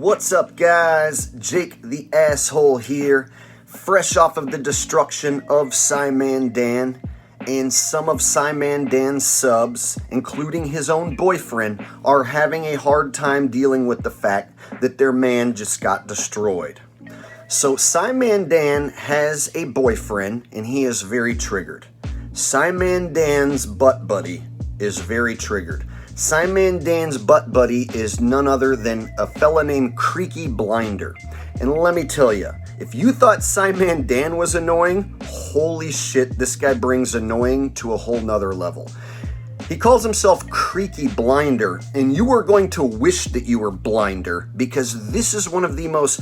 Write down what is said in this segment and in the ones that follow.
What's up, guys? Jake the Asshole here, fresh off of the destruction of Psyman Dan, and some of Psyman Dan's subs, including his own boyfriend, are having a hard time dealing with the fact that their man just got destroyed. So Psyman Dan has a boyfriend, and he is very triggered. Psyman Dan's butt buddy is very triggered. Psyman Dan's butt buddy is none other than a fella named Creaky Blinder. And let me tell you, if you thought Psyman Dan was annoying, holy shit, this guy brings annoying to a whole nother level. He calls himself Creaky Blinder, and you are going to wish that you were Blinder, because this is one of the most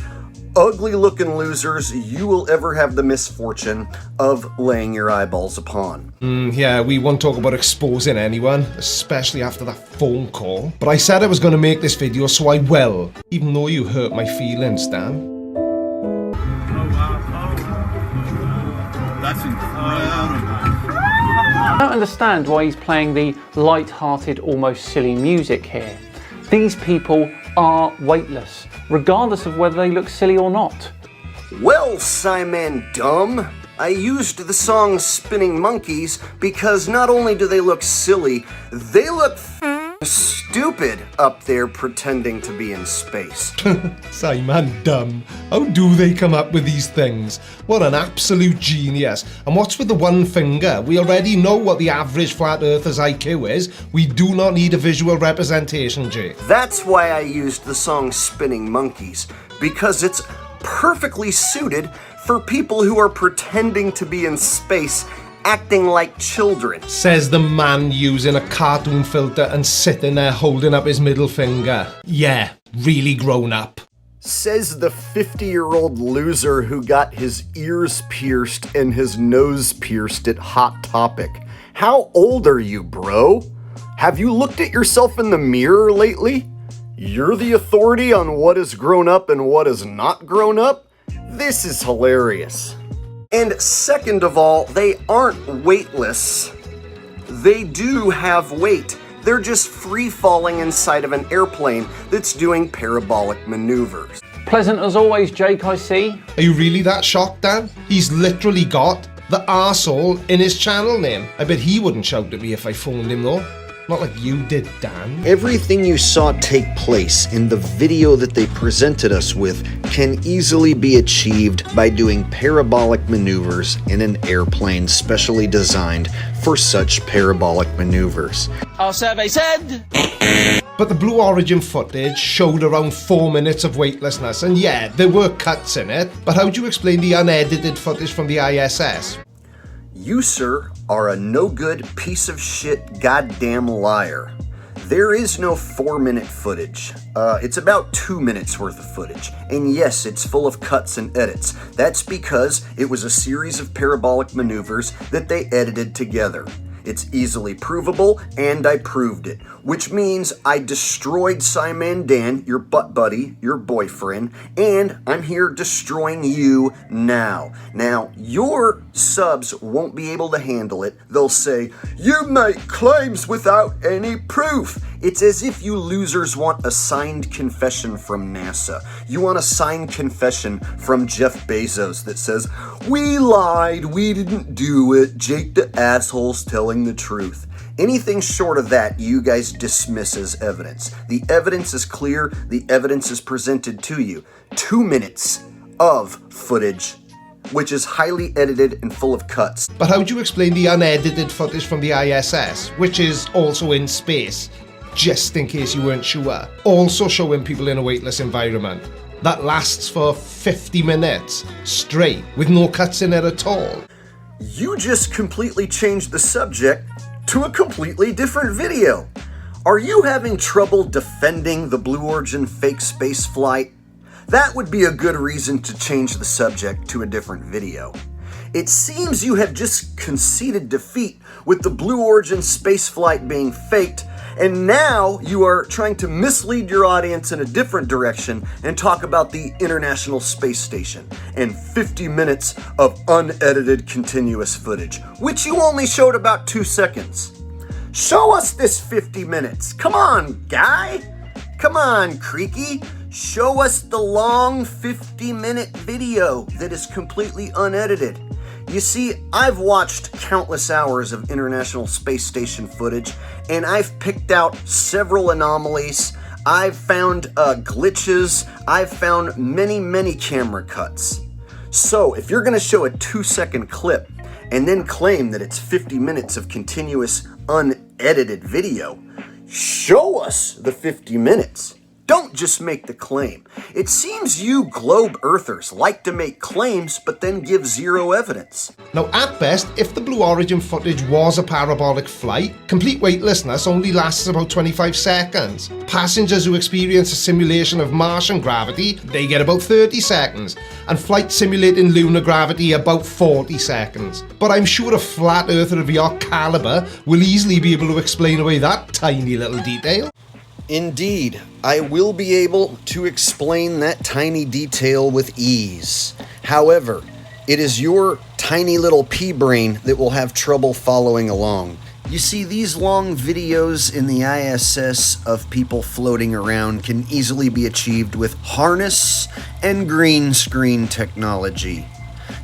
ugly looking losers you will ever have the misfortune of laying your eyeballs upon. Yeah, we won't talk about exposing anyone, especially after that phone call. But I said I was going to make this video, so I will, even though you hurt my feelings, Dan. That's incredible. I don't understand why he's playing the light-hearted, almost silly music here. These people are weightless, regardless of whether they look silly or not. Well, Psyman Dumb, I used the song Spinning Monkeys because not only do they look silly, they look stupid up there pretending to be in space. Psyman Dumb. How do they come up with these things? What an absolute genius. And what's with the one finger? We already know what the average flat earther's IQ is. We do not need a visual representation, Jake. That's why I used the song Spinning Monkeys, because it's perfectly suited for people who are pretending to be in space, acting like children. Says the man using a cartoon filter and sitting there holding up his middle finger. Yeah, really grown up. Says the 50-year-old loser who got his ears pierced and his nose pierced at Hot Topic. How old are you, bro? Have you looked at yourself in the mirror lately? You're the authority on what is grown up and what is not grown up? This is hilarious. And second of all, they aren't weightless. They do have weight. They're just free-falling inside of an airplane that's doing parabolic maneuvers. Pleasant as always, Jake, I see. Are you really that shocked, Dan? He's literally got the arsehole in his channel name. I bet he wouldn't shout at me if I phoned him though. Not like you did, Dan. Everything you saw take place in the video that they presented us with can easily be achieved by doing parabolic maneuvers in an airplane specially designed for such parabolic maneuvers. Our survey said... But the Blue Origin footage showed around 4 minutes of weightlessness, and yeah, there were cuts in it, but how do you explain the unedited footage from the ISS? You, sir, are a no-good piece of shit goddamn liar. There is no 4-minute footage. It's about 2 minutes worth of footage. And yes, it's full of cuts and edits. That's because it was a series of parabolic maneuvers that they edited together. It's easily provable, and I proved it. Which means I destroyed Psyman Dan, your butt buddy, your boyfriend, and I'm here destroying you now. Now, your subs won't be able to handle it. They'll say, "You make claims without any proof." It's as if you losers want a signed confession from NASA. You want a signed confession from Jeff Bezos that says, "We lied, we didn't do it, Jake the Asshole's telling the truth." Anything short of that, you guys dismiss as evidence. The evidence is clear, the evidence is presented to you. 2 minutes of footage, which is highly edited and full of cuts. But how do you explain the unedited footage from the ISS, which is also in space? Just in case you weren't sure. Also showing people in a weightless environment. That lasts for 50 minutes straight, with no cuts in it at all. You just completely changed the subject to a completely different video. Are you having trouble defending the Blue Origin fake space flight? That would be a good reason to change the subject to a different video. It seems you have just conceded defeat with the Blue Origin spaceflight being faked, and now you are trying to mislead your audience in a different direction and talk about the International Space Station and 50 minutes of unedited continuous footage, which you only showed about 2 seconds. Show us this 50 minutes. Come on, guy. Come on, Creaky. Show us the long 50-minute video that is completely unedited. You see, I've watched countless hours of International Space Station footage, and I've picked out several anomalies. I've found glitches. I've found many camera cuts. So if you're gonna show a 2-second clip and then claim that it's 50 minutes of continuous unedited video, show us the 50 minutes. Don't just make the claim. It seems you globe earthers like to make claims but then give zero evidence. Now, at best, if the Blue Origin footage was a parabolic flight, complete weightlessness only lasts about 25 seconds. Passengers who experience a simulation of Martian gravity, they get about 30 seconds, and flight simulating lunar gravity about 40 seconds. But I'm sure a flat earther of your caliber will easily be able to explain away that tiny little detail. Indeed, I will be able to explain that tiny detail with ease. However, it is your tiny little pea brain that will have trouble following along. You see, these long videos in the ISS of people floating around can easily be achieved with harness and green screen technology.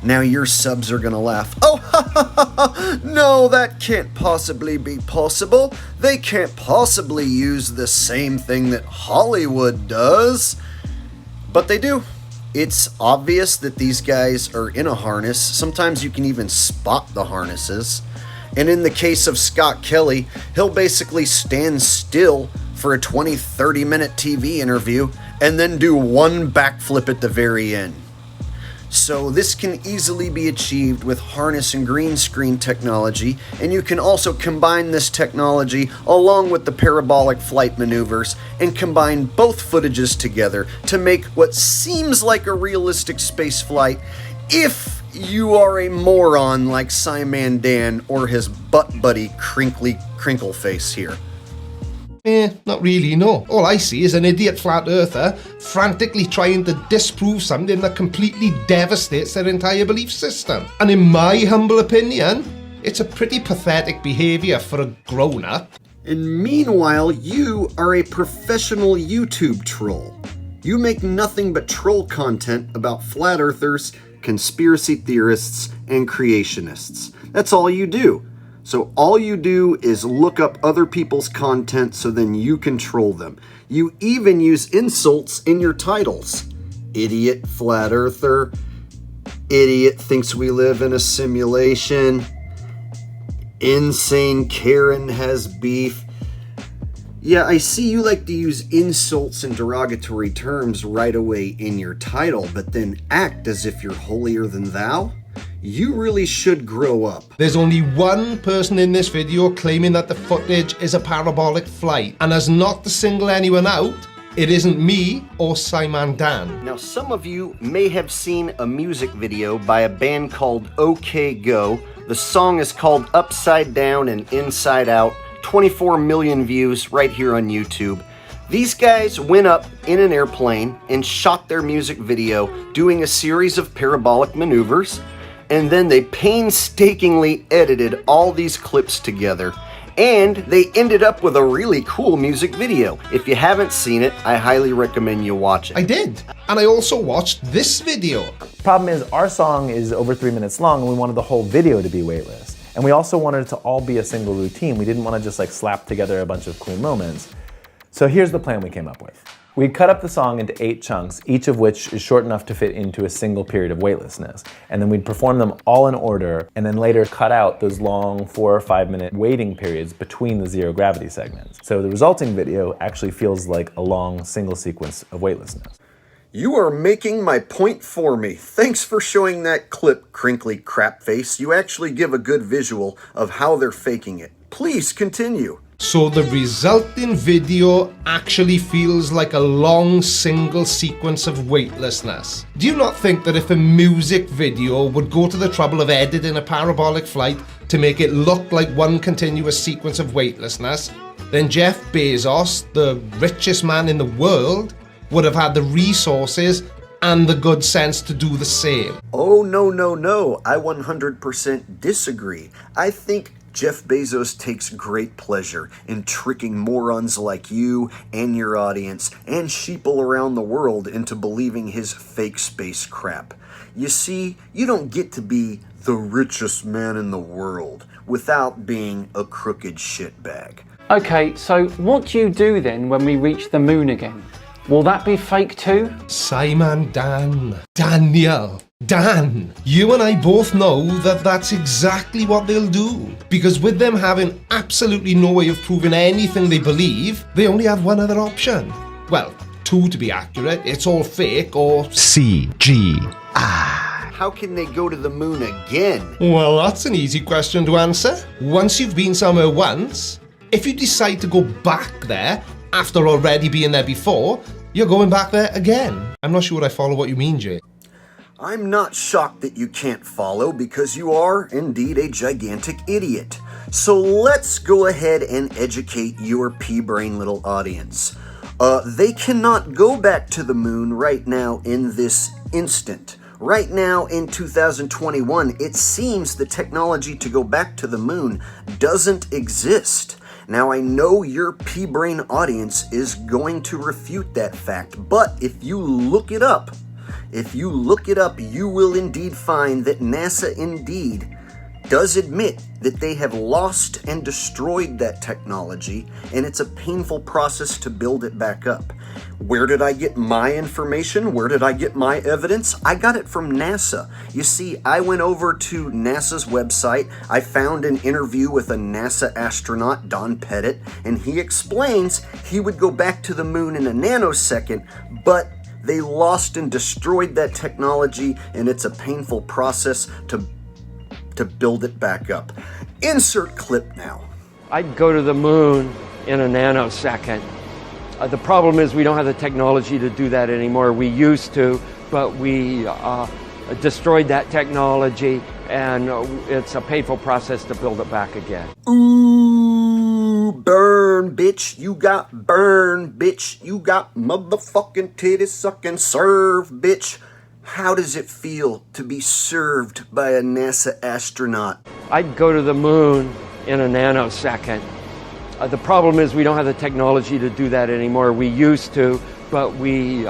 Now your subs are gonna laugh. Oh, no, that can't possibly be possible. They can't possibly use the same thing that Hollywood does. But they do. It's obvious that these guys are in a harness. Sometimes you can even spot the harnesses. And in the case of Scott Kelly, he'll basically stand still for a 20-30 minute TV interview and then do one backflip at the very end. So this can easily be achieved with harness and green screen technology, and you can also combine this technology along with the parabolic flight maneuvers and combine both footages together to make what seems like a realistic space flight if you are a moron like Simon Dan or his butt buddy Crinkly Crinkleface here. Not really, no. All I see is an idiot flat earther frantically trying to disprove something that completely devastates their entire belief system. And in my humble opinion, it's a pretty pathetic behaviour for a grown-up. And meanwhile, you are a professional YouTube troll. You make nothing but troll content about flat earthers, conspiracy theorists, and creationists. That's all you do. So all you do is look up other people's content so then you can troll them. You even use insults in your titles. Idiot flat earther. Idiot thinks we live in a simulation. Insane Karen has beef. Yeah, I see you like to use insults and derogatory terms right away in your title, but then act as if you're holier than thou? You really should grow up. There's only one person in this video claiming that the footage is a parabolic flight, and as not to single anyone out, it isn't me or Simon Dan. Now, some of you may have seen a music video by a band called OK Go. The song is called Upside Down and Inside Out. 24 million views right here on YouTube. These guys went up in an airplane and shot their music video doing a series of parabolic maneuvers, and then they painstakingly edited all these clips together, and they ended up with a really cool music video. If you haven't seen it, I highly recommend you watch it. I did, and I also watched this video. Problem is, our song is over 3 minutes long, and we wanted the whole video to be weightless. And we also wanted it to all be a single routine. We didn't want to just like slap together a bunch of cool moments. So here's the plan we came up with. We cut up the song into 8 chunks, each of which is short enough to fit into a single period of weightlessness. And then we'd perform them all in order, and then later cut out those long 4 or 5 minute waiting periods between the zero gravity segments. So the resulting video actually feels like a long single sequence of weightlessness. You are making my point for me. Thanks for showing that clip, Crinkly Crapface. You actually give a good visual of how they're faking it. Please continue. So the resulting video actually feels like a long single sequence of weightlessness. Do you not think that if a music video would go to the trouble of editing a parabolic flight to make it look like one continuous sequence of weightlessness, then Jeff Bezos, the richest man in the world, would have had the resources and the good sense to do the same? Oh, no. I 100% disagree. I think Jeff Bezos takes great pleasure in tricking morons like you and your audience and sheeple around the world into believing his fake space crap. You see, you don't get to be the richest man in the world without being a crooked shitbag. Okay, so what do you do then when we reach the moon again? Will that be fake too? Simon, Daniel, Dan, you and I both know that that's exactly what they'll do. Because with them having absolutely no way of proving anything they believe, they only have one other option. Well, two to be accurate. It's all fake or CG. How can they go to the moon again? Well, that's an easy question to answer. Once you've been somewhere once, if you decide to go back there after already being there before, you're going back there again. I'm not sure I follow what you mean, Jay. I'm not shocked that you can't follow because you are indeed a gigantic idiot. So let's go ahead and educate your pea-brain little audience. They cannot go back to the moon right now in this instant. Right now in 2021, it seems the technology to go back to the moon doesn't exist. Now, I know your pea-brain audience is going to refute that fact, but if you look it up, you will indeed find that NASA indeed does admit that they have lost and destroyed that technology, and it's a painful process to build it back up. Where did I get my information? Where did I get my evidence? I got it from NASA. You see, I went over to NASA's website. I found an interview with a NASA astronaut, Don Pettit, and he explains he would go back to the moon in a nanosecond, but they lost and destroyed that technology, and it's a painful process to build it back up. Insert clip now. I'd go to the moon in a nanosecond. The problem is we don't have the technology to do that anymore. We used to, but we destroyed that technology, and it's a painful process to build it back again. Ooh, burn, bitch. You got burn, bitch. You got motherfucking titty sucking serve, bitch. How does it feel to be served by a NASA astronaut? I'd go to the moon in a nanosecond. The problem is we don't have the technology to do that anymore. We used to, but we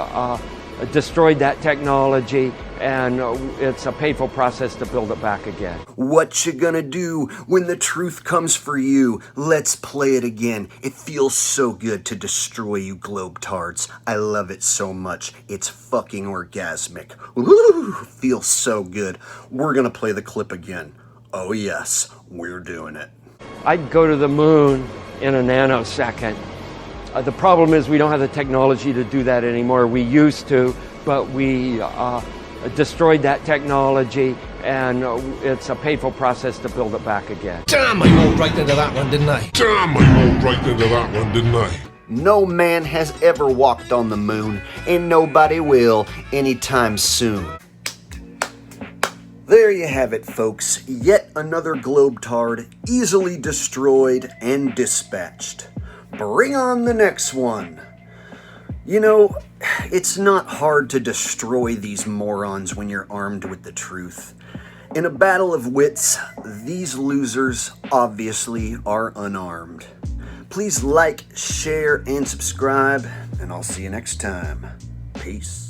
destroyed that technology, and it's a painful process to build it back again. What you gonna do when the truth comes for you? Let's play it again. It feels so good to destroy you globetards. I love it so much. It's fucking orgasmic. Woo! Feels so good. We're gonna play the clip again. Oh yes, we're doing it. I'd go to the moon in a nanosecond. The problem is we don't have the technology to do that anymore. We used to, but we destroyed that technology, and it's a painful process to build it back again. Damn, I rolled right into that one, didn't I? No man has ever walked on the moon, and nobody will anytime soon. There you have it, folks. Yet another globetard easily destroyed and dispatched. Bring on the next one. You know, it's not hard to destroy these morons when you're armed with the truth. In a battle of wits, these losers obviously are unarmed. Please like, share, and subscribe, and I'll see you next time. Peace.